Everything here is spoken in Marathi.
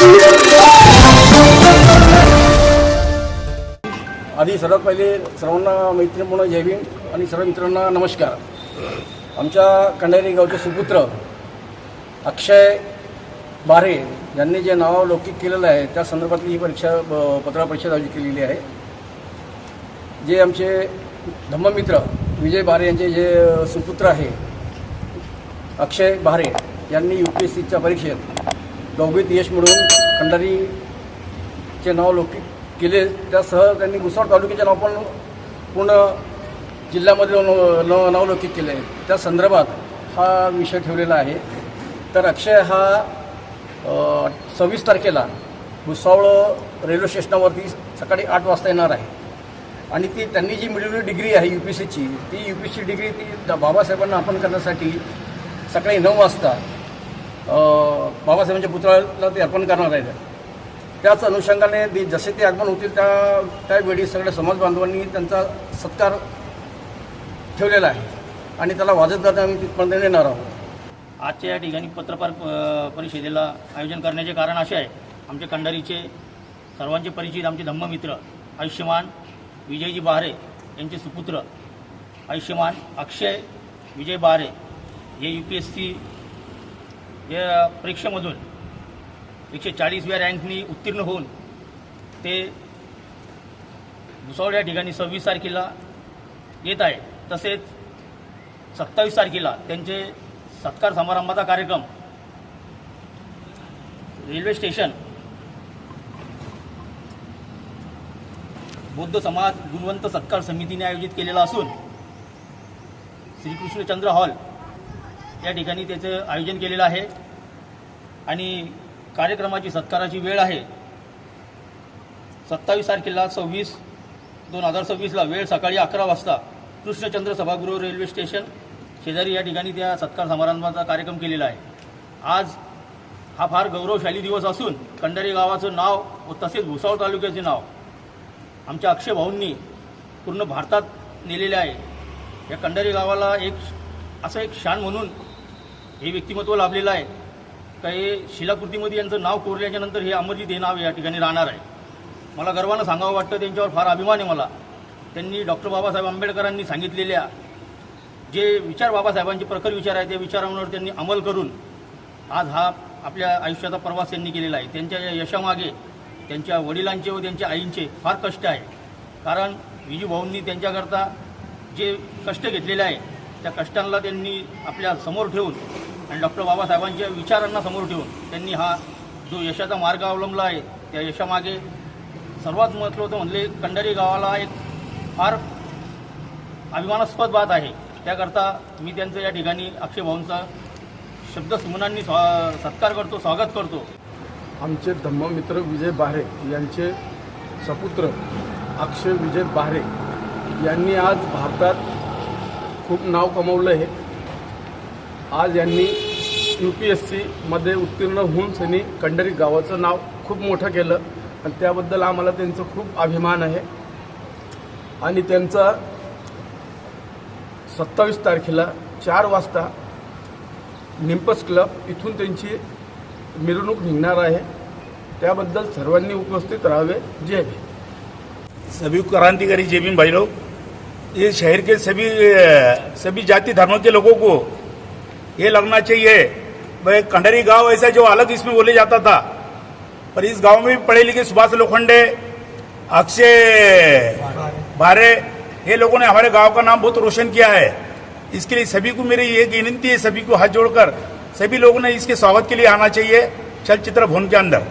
आधी सर्वात पहिले सर्वांना मैत्रीपूर्ण जय भीम आणि सर्व मित्रांना नमस्कार। आमच्या कंडारी गावचे सुपुत्र अक्षय बारे यांनी जे नाव लौकिक केलेलं आहे त्या संदर्भातली ही पत्रकार परिषद आयोजित केलेली आहे। जे आमचे धम्ममित्र विजय बारे यांचे जे सुपुत्र आहे अक्षय बारे यांनी UPSCच्या परीक्षेत दोघीत यश मिळवून कंडारीचे नाव लौकिक केले। त्यासह त्यांनी भुसावळ तालुक्याचे नाव पण पूर्ण जिल्ह्यामध्ये नावलौकिक केले। त्या संदर्भात हा विषय ठेवलेला आहे। तर अक्षय हा 26 तारखेला भुसावळ रेल्वे स्टेशनावरती सकाळी 8 वाजता येणार आहे आणि ती त्यांनी जी मिळवलेली डिग्री आहे UPSCची ती UPSC डिग्री ती बाबासाहेबांना अर्पण करण्यासाठी सकाळी 9 वाजता बाबासाहेबांच्या पुतळ्याला ते अर्पण करणार आहे। त्याच अनुषंगाने जसे ते आगमन होतील त्यावेळी सगळ्या समाज बांधवांनी त्यांचा सत्कार ठेवलेला आहे आणि त्याला वाजत गाजत आम्ही तिथपर्यंत येणार आहोत। आजच्या या ठिकाणी पत्रकार परिषदेला आयोजन करण्याचे कारण असे आहे, आमचे कंडारीचे सर्वांचे परिचित आमचे धम्ममित्र आयुष्यमान विजयजी बारे यांचे सुपुत्र आयुष्यमान अक्षय विजय बारे हे UPSC या परीक्षेमधून 140व्या रँकनी उत्तीर्ण होऊन ते भुसावळ या ठिकाणी 26 तारखेला येत आहे। तसेच 27 तारखेला त्यांचे सत्कार समारंभाचा कार्यक्रम रेल्वे स्टेशन बौद्ध समाज गुणवंत सत्कार समितीने आयोजित केलेला असून श्रीकृष्णचंद्र हॉल या ठिकाणी त्याचं आयोजन केलेलं आहे आणि कार्यक्रमाची सत्काराची वेळ आहे 27 तारखेला 26/2026 वेळ सकाळी 11 वाजता कृष्णचंद्र सभागृह रेल्वे स्टेशन शेजारी या ठिकाणी त्या सत्कार समारंभाचा कार्यक्रम केलेला आहे। आज हा फार गौरवशाली दिवस असून कंडारी गावाचं नाव व तसेच भुसावळ तालुक्याचे नाव आमच्या अक्षय भाऊंनी पूर्ण भारतात नेलेले आहे। या कंडारी गावाला असं एक शान म्हणून हे व्यक्तिमत्व लाभलेलं आहे का हे शिलाकृतीमध्ये यांचं नाव कोरल्याच्यानंतर हे अमरजित हे नाव या ठिकाणी राहणार आहे। मला गर्वानं सांगावं वाटतं, त्यांच्यावर फार अभिमान आहे मला। त्यांनी डॉक्टर बाबासाहेब आंबेडकरांनी सांगितलेल्या जे विचार बाबासाहेबांचे प्रखर विचार आहेत त्या विचारांवर त्यांनी अंमल करून आज हा आपल्या आयुष्याचा प्रवास त्यांनी केलेला आहे। त्यांच्या या यशामागे त्यांच्या वडिलांचे व त्यांच्या आईंचे फार कष्ट आहे, कारण विजू भाऊंनी त्यांच्याकरता जे कष्ट घेतलेले आहे त्या कष्टांना त्यांनी आपल्या समोर ठेवून आणि डॉक्टर बाबासाहेबांच्या विचारांना समोर ठेवून त्यांनी हा जो यशाचा मार्ग अवलंबला आहे त्या यशामागे सर्वात महत्त्वाचं म्हणजे कंडारी गावाला एक फार अभिमानास्पद बात आहे। त्याकरता मी त्यांचं या ठिकाणी अक्षय भाऊंचा शब्दसुमनांनी सत्कार करतो, स्वागत करतो। आमचे धम्ममित्र विजय बारे यांचे सपुत्र अक्षय विजय बारे यांनी आज भारतात खूप नाव कमवलं आहे। आज यांनी UPSCमध्ये उत्तीर्ण होऊन त्यांनी कंडारी गावाचं नाव खूप मोठं केलं आणि त्याबद्दल आम्हाला त्यांचा खूप अभिमान आहे। आणि त्यांचा 27 तारखेला 4 वाजता निम्पस क्लब इथून त्यांची मिरवणूक निघणार आहे। त्याबद्दल सर्वांनी उपस्थित राहावे। जय भीम। सभी क्रांतिकारी जय भीम भाई लोग। ये शहर के सभी जाति धर्मों के लोगों को ये लगना चाहिए भाई कंडारी गांव ऐसा जो अलग इसमें बोले जाता था, पर इस गांव में भी पढ़े लिखे सुभाष लोखंडे, अक्षय बारे ये लोगों ने हमारे गांव का नाम बहुत रोशन किया है। इसके लिए सभी को मेरी ये विनती है, सभी को हाथ जोड़कर सभी लोगों ने इसके स्वागत के लिए आना चाहिए चलचित्र भवन के अंदर।